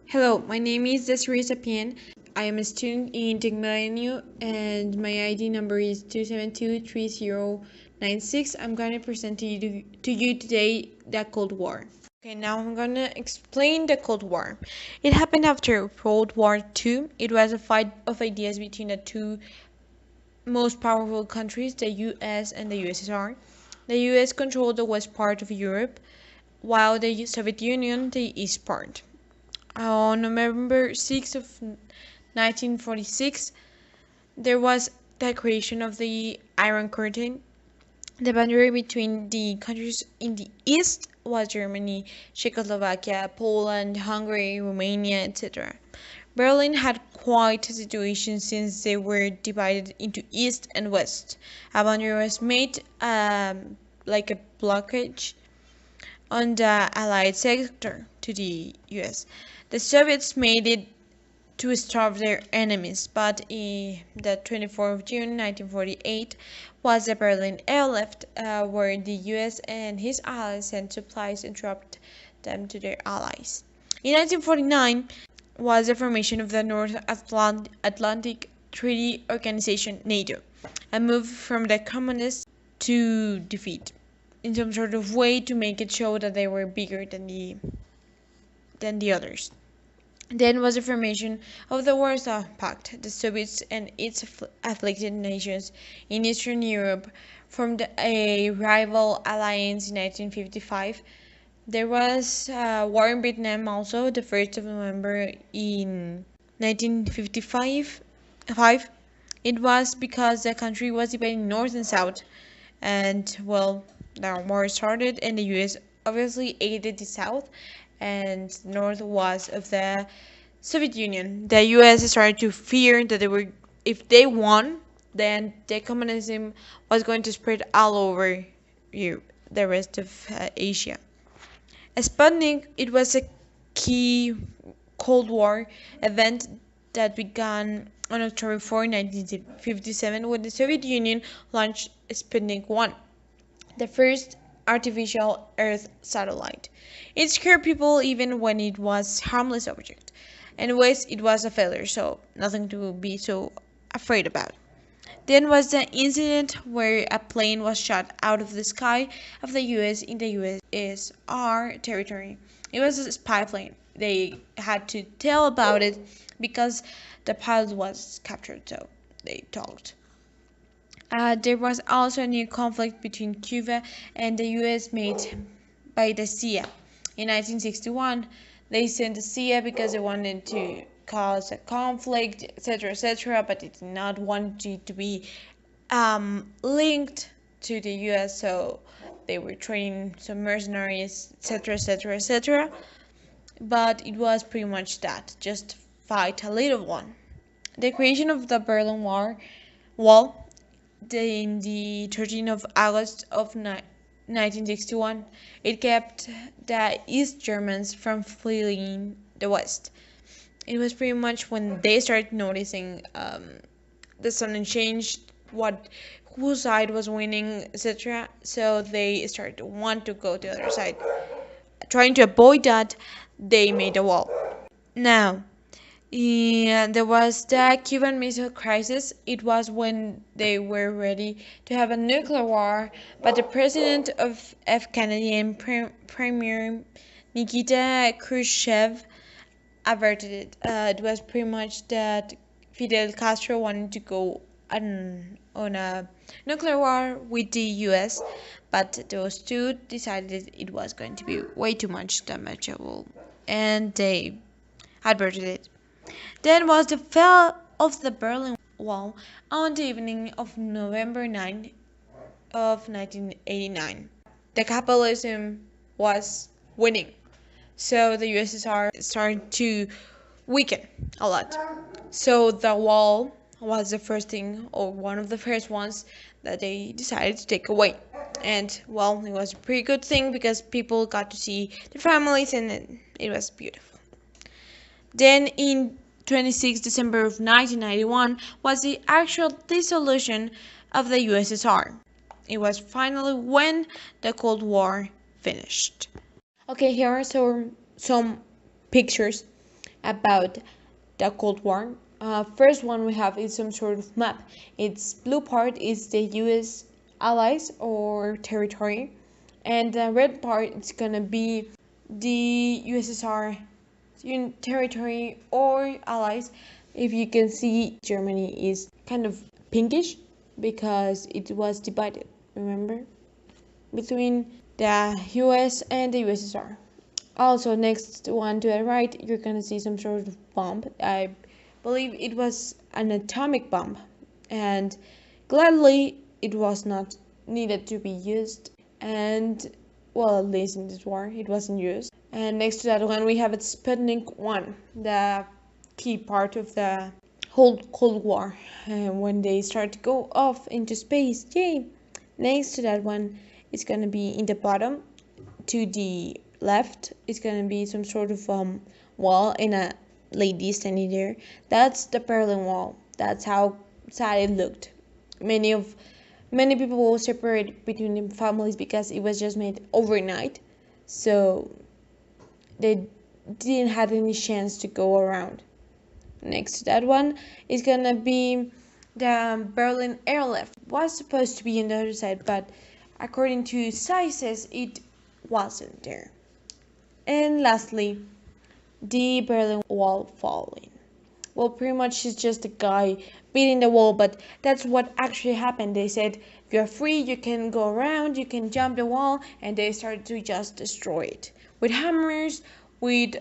Hello, my name is Desiree Sapien. I am a student in Tecmilenio and my ID number is 2723096. I'm going to present to you today the Cold War. Okay, now I'm going to explain the Cold War. It happened after World War II. It was a fight of ideas between the two most powerful countries, the US and the USSR. The US controlled the west part of Europe, while the Soviet Union the east part. On November 6th of 1946, there was the creation of the Iron Curtain. The boundary between the countries in the east was Germany, Czechoslovakia, Poland, Hungary, Romania, etc. Berlin had quite a situation since they were divided into east and west. A boundary was made like a blockage on the Allied sector to the US. The Soviets made it to starve their enemies, but the 24th of June 1948 was the Berlin Airlift, where the US and his allies sent supplies and dropped them to their allies. In 1949 was the formation of the North Atlantic Treaty Organization, NATO, a move from the communists to defeat in some sort of way to make it show that they were bigger than the others. Then was the formation of the Warsaw Pact. The Soviets and its afflicted nations in Eastern Europe formed a rival alliance in 1955. There was war in Vietnam also, the 1st of November in 1955. It was because the country was divided north and south, and well, the war started, and the US obviously aided the south, and north was of the Soviet Union. The US started to fear that if they won, then the communism was going to spread all over the rest of Asia. Sputnik, it was a key Cold War event that began on October 4, 1957, when the Soviet Union launched Sputnik 1, the first artificial Earth satellite. It scared people even when it was a harmless object. Anyways, it was a failure, so nothing to be so afraid about. Then was the incident where a plane was shot out of the sky of the US in the USSR territory. It was a spy plane. They had to tell about it because the pilot was captured, so they talked. There was also a new conflict between Cuba and the US made by the CIA. In 1961, they sent the CIA because they wanted to cause a conflict, etc., but they did not want it to be linked to the US, so they were training some mercenaries, etc. But it was pretty much that, just fight a little one. The creation of the Berlin Wall in the 13th of August of 1961, it kept the East Germans from fleeing the West. It was pretty much when they started noticing the sudden change, whose side was winning, etc. So they started to want to go to the other side. Trying to avoid that, they made a wall. Now, there was the Cuban Missile Crisis. It was when they were ready to have a nuclear war, but the president of F. Kennedy and Premier Nikita Khrushchev averted it. It was pretty much that Fidel Castro wanted to go on a nuclear war with the US, but those two decided it was going to be way too much damageable, and they averted it. Then was the fall of the Berlin Wall on the evening of November 9 of 1989. The capitalism was winning, so the USSR started to weaken a lot. So the wall was the first thing, or one of the first ones, that they decided to take away. And well, it was a pretty good thing because people got to see their families, and it was beautiful. Then in 26 December of 1991 was the actual dissolution of the USSR. It was finally when the Cold War finished. Okay, here are some pictures about the Cold War. First one we have is some sort of map. Its blue part is the U.S. allies or territory, and the red part is gonna be the USSR territory or allies. If you can see, Germany is kind of pinkish because it was divided, remember, between the US and the USSR. Also, next one to the right, you're gonna see some sort of bomb. I believe it was an atomic bomb, and gladly it was not needed to be used. And well, at least in this war, it wasn't used. And next to that one, we have Sputnik 1, the key part of the whole Cold War, when they start to go off into space. Yay! Next to that one, it's gonna be in the bottom to the left. It's gonna be some sort of wall and a lady standing there. That's the Berlin Wall. That's how sad it looked. Many people will separate between the families because it was just made overnight, so they didn't have any chance to go around. Next to that one is gonna be the Berlin airlift. It was supposed to be on the other side, but according to sizes, it wasn't there. And lastly, the Berlin Wall falling. Well, pretty much it's just a guy beating the wall, but that's what actually happened. They said, you're free, you can go around, you can jump the wall, and they started to just destroy it. With hammers, with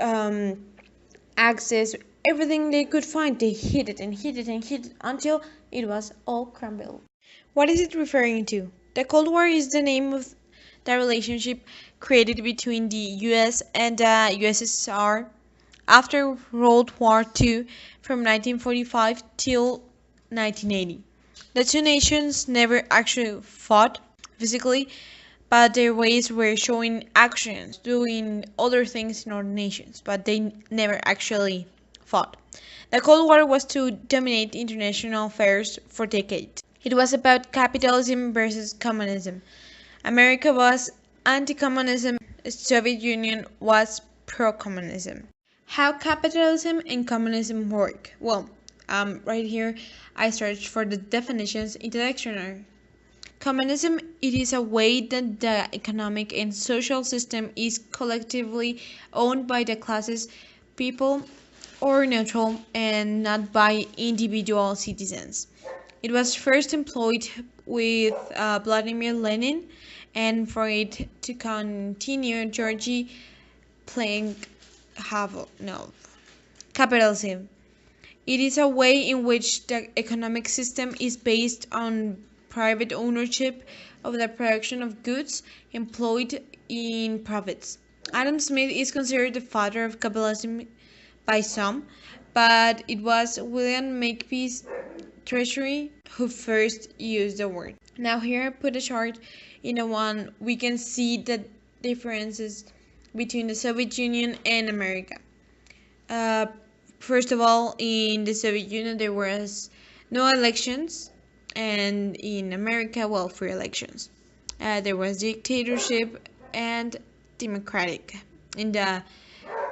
axes, everything they could find, they hit it and hit it and hit it until it was all crumbled. What is it referring to? The Cold War is the name of the relationship created between the US and the USSR after World War II from 1945 till 1980. The two nations never actually fought physically, but their ways were showing actions, doing other things in other nations, but they never actually fought. The Cold War was to dominate international affairs for decades. It was about capitalism versus communism. America was anti-communism, the Soviet Union was pro-communism. How capitalism and communism work? Well, right here I searched for the definitions in the dictionary. Communism, it is a way that the economic and social system is collectively owned by the classes, people, or neutral, and not by individual citizens. It was first employed with Vladimir Lenin, and for it to continue, Georgy Plekhanov. No, capitalism. It is a way in which the economic system is based on private ownership of the production of goods employed in profits. Adam Smith is considered the father of capitalism by some, but it was William Makepeace Treasury who first used the word. Now here I put a chart in the one we can see the differences between the Soviet Union and America. First of all, in the Soviet Union there was no elections, and in America, well, free elections. There was dictatorship and democratic in the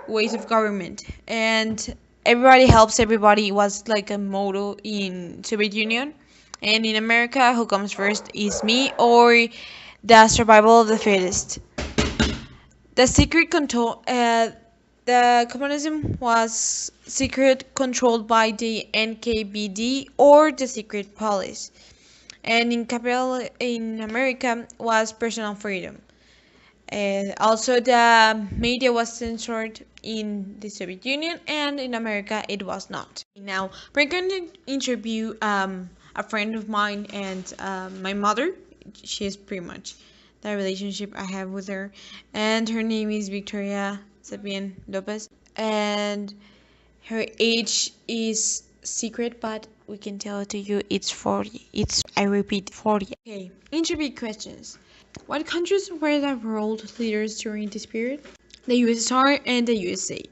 ways of government, and everybody helps everybody was like a motto in Soviet Union. And in America, who comes first is me or the survival of the fittest. The secret control, the communism was secret controlled by the NKVD or the secret police, and in capital in America was personal freedom. Also, the media was censored in the Soviet Union, and in America it was not. Now we're going to interview a friend of mine and my mother. She is pretty much the relationship I have with her, and her name is Victoria Sabien Lopez, and her age is secret, but we can tell it to you. It's 40. I repeat, 40. Okay, interview questions. What countries were the world leaders during this period? The USSR and the USA.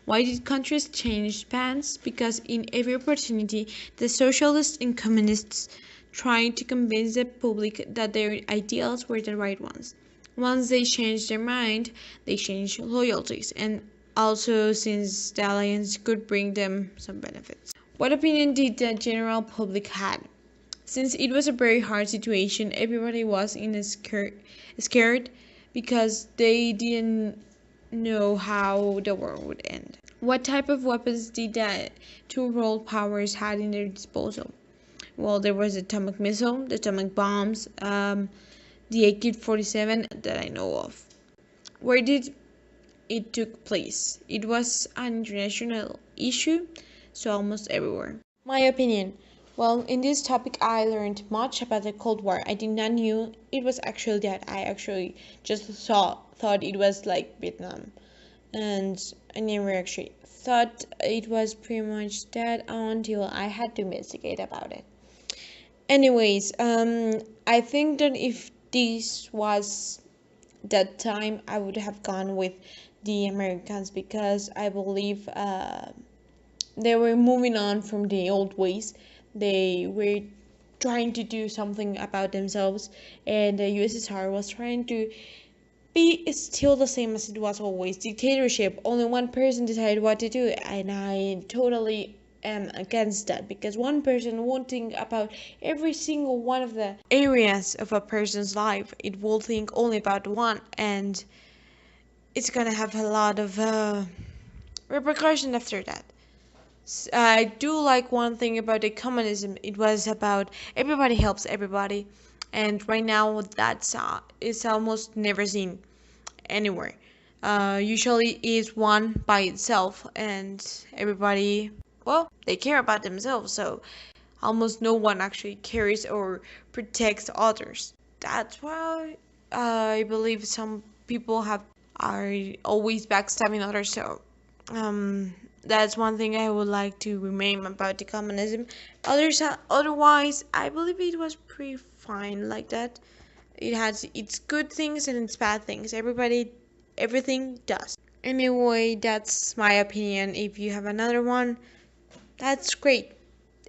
Why did countries change plans? Because in every opportunity, the socialists and communists tried to convince the public that their ideals were the right ones. Once they changed their mind, they changed loyalties, and also since the alliance could bring them some benefits. What opinion did the general public had? Since it was a very hard situation, everybody was scared because they didn't know how the war would end. What type of weapons did the two world powers had in their disposal? Well, there was the atomic missile, the atomic bombs, the AK-47 that I know of. Where did it took place? It was an international issue, so almost everywhere. My opinion. Well, in this topic, I learned much about the Cold War. I did not knew it was actually that. I actually just thought it was like Vietnam, and I never actually thought it was pretty much that until I had to investigate about it. Anyways, I think that if this was that time, I would have gone with the Americans because I believe they were moving on from the old ways. They were trying to do something about themselves, and the USSR was trying to be still the same as it was always, dictatorship. Only one person decided what to do, and I totally am against that because one person won't think about every single one of the areas of a person's life. It will think only about one, and it's gonna have a lot of repercussion after that. I do like one thing about the communism. It was about everybody helps everybody, and right now that's is almost never seen anywhere. Usually is one by itself, and everybody, well, they care about themselves, so almost no one actually cares or protects others. That's why I believe some people are always backstabbing others. So that's one thing I would like to remain about the communism. Otherwise, I believe it was pretty fine like that. It has its good things and its bad things. Everything does. Anyway, that's my opinion. If you have another one, that's great.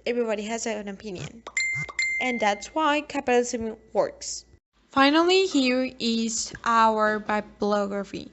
Everybody has an opinion. And that's why capitalism works. Finally, here is our bibliography.